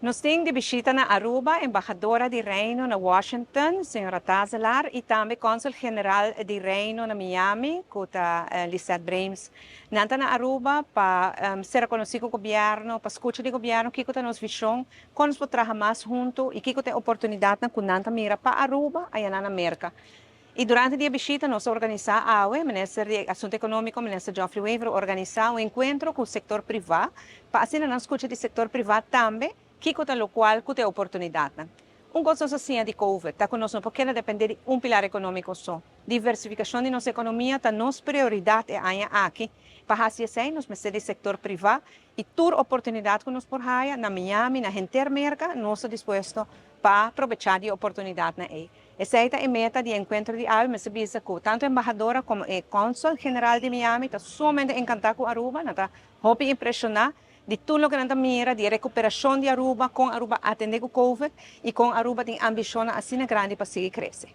Nos temos de visita na Aruba, embaixadora de Reino na Washington, senhora Tazelar, e também cônsul-general de Reino na Miami, kuta Lisette Brems. Nanta na Aruba, para ser conhecido o governo, para escutar o governo, que kuta nos visão, quando nos trabalhar mais junto, e que kuta oportunidade na kunanta mira para Aruba, aí na América. E durante a visita, nós organizamos o Ministério de Assunto Econômico, o Ministério Geoffrey Weaver, organizar um encontro com o setor privado, para assim nós escutar do setor privado também, que com o qual tem oportunidade. Coisa assim de COVID, está conosco, não porque depender de pilar econômico só. Diversificação de nossa economia está nossa prioridade aqui, para assim assim, nós precisamos do setor privado e toda oportunidade que nós por aí, na Miami, na América, nós estamos dispostos para aproveitar a oportunidade na aí. Essa é a meta de encontro de Alma, tanto a embajadora como o cônsul general de Miami, está somente encantado com Aruba, está muito impressionado de tudo o que nós mira, de recuperação de Aruba, com Aruba atender o COVID e com Aruba tem ambição assim grande para seguir crescer.